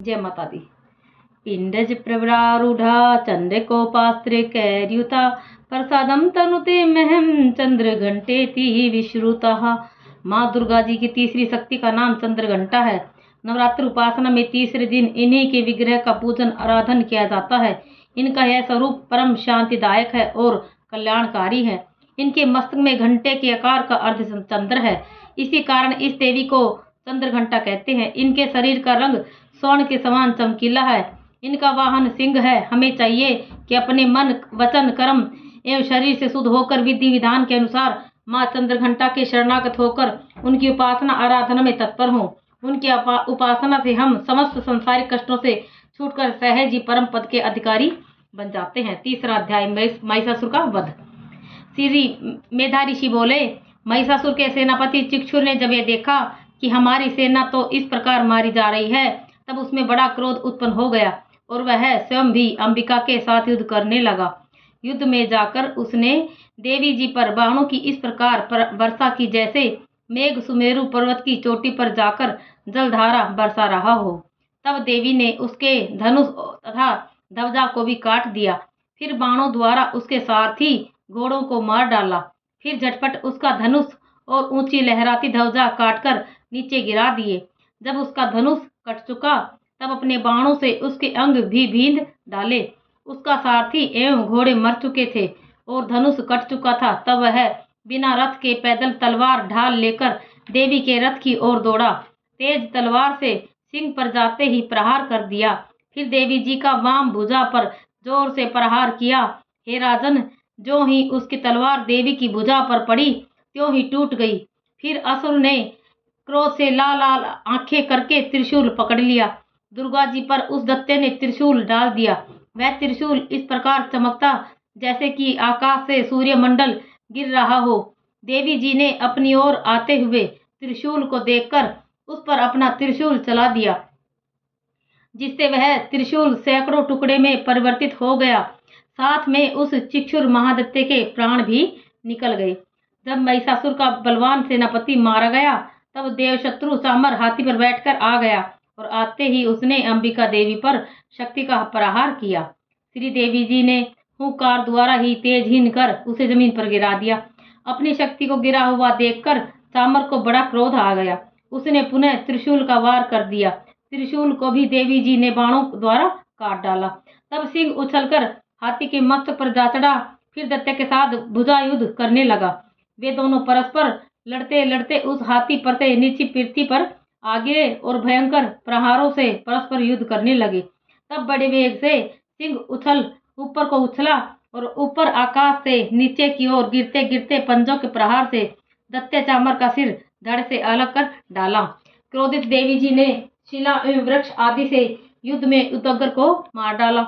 जय माता दी। पिंडज प्रवरारूढ़ा चंद्रकोपास्त्रे कैर्युता प्रसादम तनुते महम चंद्र घंटेति विश्रुतः। माँ दुर्गा जी की तीसरी शक्ति का नाम चंद्र घंटा है। नवरात्र उपासना में तीसरे दिन इन्हीं के विग्रह का पूजन आराधन किया जाता है। इनका यह स्वरूप परम शांतिदायक है और कल्याणकारी है। इनके मस्तक में घंटे के आकार का अर्ध चंद्र है, इसी कारण इस देवी को चंद्र घंटा कहते हैं। इनके शरीर का रंग स्वर्ण के समान चमकीला है। इनका वाहन सिंह है। हमें चाहिए कि अपने मन, वचन, कर्म एवं शरीर से शुद्ध होकर विधि विधान के अनुसार माँ चंद्रघंटा के शरणागत होकर उनकी उपासना आराधना में तत्पर हों। उनकी उपासना से हम समस्त संसारिक कष्टों से छूटकर सहज ही परम पद के अधिकारी बन जाते हैं। तीसरा अध्याय, महिषासुर का वध। श्री मेधा ऋषि बोले, महिषासुर के सेनापति चिक्षुर ने जब यह देखा कि हमारी सेना तो इस प्रकार मारी जा रही है, तब उसमें बड़ा क्रोध उत्पन्न हो गया और वह स्वयं भी अंबिका के साथ युद्ध करने लगा। युद्ध में जाकर उसने देवी जी पर बाणों की इस प्रकार वर्षा की जैसे मेघ सुमेरु पर्वत की चोटी पर जाकर जलधारा बरसा रहा हो। तब देवी ने उसके धनुष तथा ध्वजा को भी काट दिया। फिर बाणों द्वारा उसके सारथी घोड़ों को मार डाला। फिर झटपट उसका धनुष और ऊंची लहराती ध्वजा काटकर नीचे गिरा दिए। जब उसका धनुष कट चुका तब अपने बाणों से उसके अंग भी बींध डाले। उसका सारथी एवं घोड़े मर चुके थे और धनुष कट चुका था। तब वह बिना रथ के पैदल तलवार ढाल लेकर देवी के रथ की ओर दौड़ा। तेज तलवार से सिंह पर जाते ही प्रहार कर दिया। फिर देवी जी का वाम भुजा पर जोर से प्रहार किया। हे राजन, जो ही उसकी तलवार देवी की भुजा पर पड़ी त्यों ही टूट गई। फिर असुर ने क्रोध से लाल लाल आंखें करके त्रिशूल पकड़ लिया। दुर्गा जी पर उस दैत्य ने त्रिशूल डाल दिया। वह त्रिशूल इस प्रकार चमकता जैसे कि आकाश से सूर्यमंडल गिर रहा हो। देवी जी ने अपनी ओर आते हुए त्रिशूल को देखकर उस पर अपना त्रिशूल चला दिया, जिससे वह त्रिशूल सैकड़ों टुकड़े में परिवर्तित हो गया। साथ में उस चिक्षुर महादैत्य के प्राण भी निकल गए। जब महिषासुर का बलवान सेनापति मारा गया तब देवशत्रु सामर हाथी पर बैठकर आ गया और आते ही उसने अंबिका देवी पर शक्ति का प्रहार किया। श्री देवी जी ने हुंकार द्वारा ही तेजहीन कर उसे जमीन पर गिरा दिया। अपनी शक्ति को गिरा हुआ देखकर सामर को बड़ा क्रोध आ गया। उसने पुनः त्रिशूल का वार कर दिया। त्रिशूल को भी देवी जी ने बाणों द्वारा काट डाला। तब सिंह उछलकर हाथी के मस्तक पर जा चढ़ा। फिर दैत्य के साथ भुजा युद्ध करने लगा। वे दोनों परस्पर लड़ते लड़ते उस हाथी पर से नीचे पृथ्वी पर आ गिरे और भयंकर प्रहारों से परस्पर युद्ध करने लगे। तब बड़े वेग से सिंह ऊपर को उछला और ऊपर आकाश से नीचे की ओर गिरते गिरते पंजों के प्रहार से दैत्य चामर का सिर धड़ से अलग कर डाला। क्रोधित देवी जी ने शिला एवं वृक्ष आदि से युद्ध में उदग्र को मार डाला।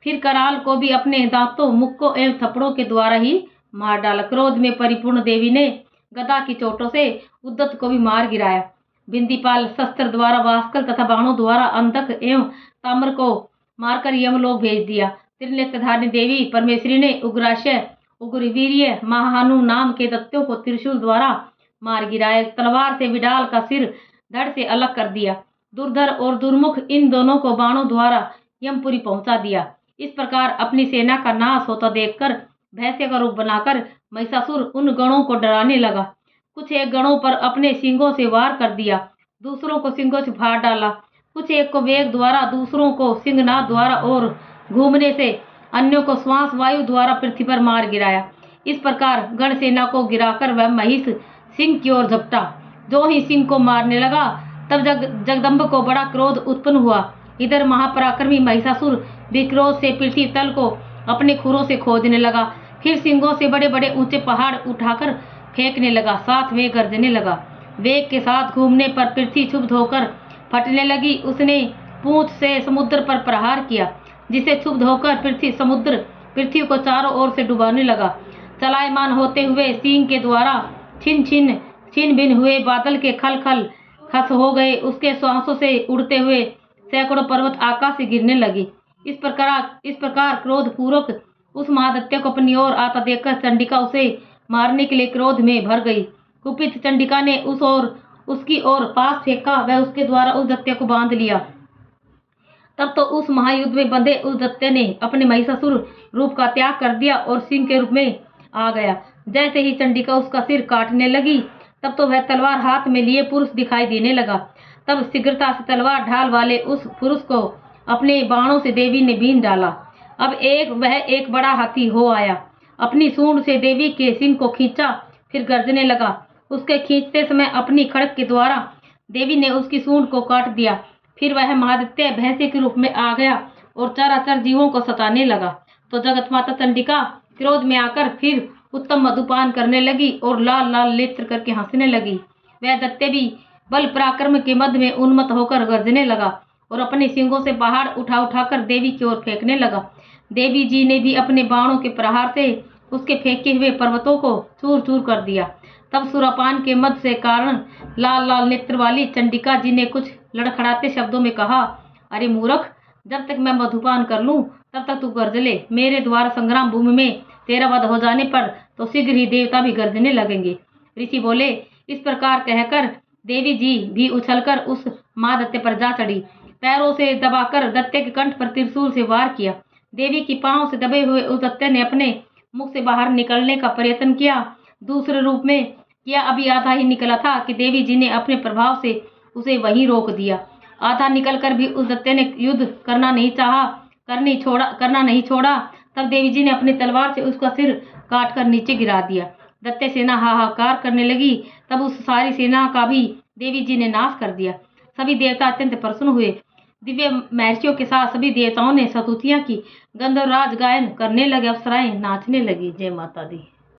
फिर कराल को भी अपने दांतों, मुक्कों एवं थप्पड़ों के द्वारा ही मार डाला। क्रोध में परिपूर्ण देवी ने गदा की चोटों से उद्दत को भी मार गिराया। बिंदीपाल शस्त्र द्वारा वास्कल तथा बाणों द्वारा अंधक एवं ताम्र को मारकर यमलोक भेज दिया। त्रिनेत्रधारिणी देवी परमेश्वरी ने उग्राशय, उग्रवीर्य, महाहानु नाम के दैत्यों को त्रिशूल द्वारा मार गिराया। तलवार से विडाल का सिर धड़ से अलग कर दिया। दुर्धर और दुर्मुख इन दोनों को बाणों द्वारा यमपुरी पहुंचा दिया। इस प्रकार अपनी सेना का नाश होता देखकर भैंसे का रूप बनाकर महिषासुर उन गणों को डराने लगा। कुछ एक गणों पर अपने सिंगों से वार कर दिया, दूसरों को सिंगों से फाड़ डाला। कुछ एक को वेग द्वारा, दूसरों को सिंहनाद द्वारा और घूमने से अन्यों को श्वास वायु द्वारा पृथ्वी पर मार गिराया। इस प्रकार गण सेना को गिराकर वह महिष सिंह की ओर झपटा। जो ही सिंह को मारने लगा तब जगदम्ब को बड़ा क्रोध उत्पन्न हुआ। इधर महापराक्रमी महिषासुर विक्रोध से पृथ्वी तल को अपने खुरों से खोदने लगा। फिर सिंगों से बड़े बड़े ऊंचे पहाड़ उठाकर फेंकने लगा। साथ में गरजने लगा। वेग के साथ घूमने पर पृथ्वी क्षुब्ध होकर फटने लगी। उसने पूंछ से समुद्र पर प्रहार किया, जिसे क्षुब्ध होकर पृथ्वी को चारों ओर से डुबाने लगा। चलायमान होते हुए सिंह के द्वारा छिन भिन हुए बादल के खल खल खस हो गए। उसके श्वासों से उड़ते हुए सैकड़ों पर्वत आकाश से गिरने लगे। इस प्रकार क्रोध पूर्वक उस महादैत्य को अपनी ओर आता देखकर चंडिका उसे मारने के लिए क्रोध में भर गई। कुपित चंडिका ने उसकी ओर पास फेंका। वह उसके द्वारा उस दैत्य को बांध लिया। तब तो उस महायुद्ध में बंधे उस दैत्य ने अपने महिषासुर रूप का त्याग कर दिया और सिंह के रूप में आ गया। जैसे ही चंडिका उसका सिर काटने लगी, तब तो वह तलवार हाथ में लिए पुरुष दिखाई देने लगा। तब शीघ्रता से तलवार ढाल वाले उस पुरुष को अपने बाणों से देवी ने बीन डाला। अब वह एक बड़ा हाथी हो आया। अपनी सूंड से देवी के सिंह को खींचा, फिर गर्जने लगा। उसके खींचते समय अपनी खड़ग के द्वारा देवी ने उसकी सूंड को काट दिया। फिर वह महादित्य भैंसे के रूप में आ गया और चराचर जीवों को सताने लगा। तो जगत माता चंडिका क्रोध में आकर फिर उत्तम मधुपान करने लगी और लाल लाल नेत्र करके हंसने लगी। वह दैत्य भी बल पराक्रम के मध्य में उन्मत्त होकर गर्जने लगा और अपने सिंगों से पहाड़ उठा उठाकर देवी की ओर फेंकने लगा। देवी जी ने भी अपने बाणों के प्रहार से उसके फेंके हुए पर्वतों को चूर चूर कर दिया। तब सुरापान के मद से कारण लाल लाल नेत्र वाली चंडिका जी ने कुछ लड़खड़ाते शब्दों में कहा, अरे मूर्ख, जब तक मैं मधुपान कर लूं तब तक तू गर्ज ले। मेरे द्वारा संग्राम भूमि में तेरा वध हो जाने पर तो शीघ्र ही देवता भी गर्जने लगेंगे। ऋषि बोले। इस प्रकार कहकर देवी जी भी उछलकर उस महादैत्य पर जा चढ़ी। पैरों से दबाकर दैत्य के कंठ पर त्रिशूल से वार किया। देवी की पांव से दबे हुए उस दैत्य ने अपने मुख से बाहर निकलने का प्रयत्न किया। दूसरे रूप में किया अभी आधा ही निकला था कि देवी जी ने अपने प्रभाव से उसे वहीं रोक दिया। आधा निकलकर भी उस दैत्य ने युद्ध करना नहीं छोड़ा। तब देवी जी ने अपनी तलवार से उसका सिर काटकर नीचे गिरा दिया। दैत्य सेना हाहाकार करने लगी। तब उस सारी सेना का भी देवी जी ने नाश कर दिया। सभी देवता अत्यंत प्रसन्न हुए। दिव्य महर्षियों के साथ सभी देवताओं ने स्तुतियां की। गंधर्वराज गायन करने लगे, अप्सराएं नाचने लगी। जय माता दी।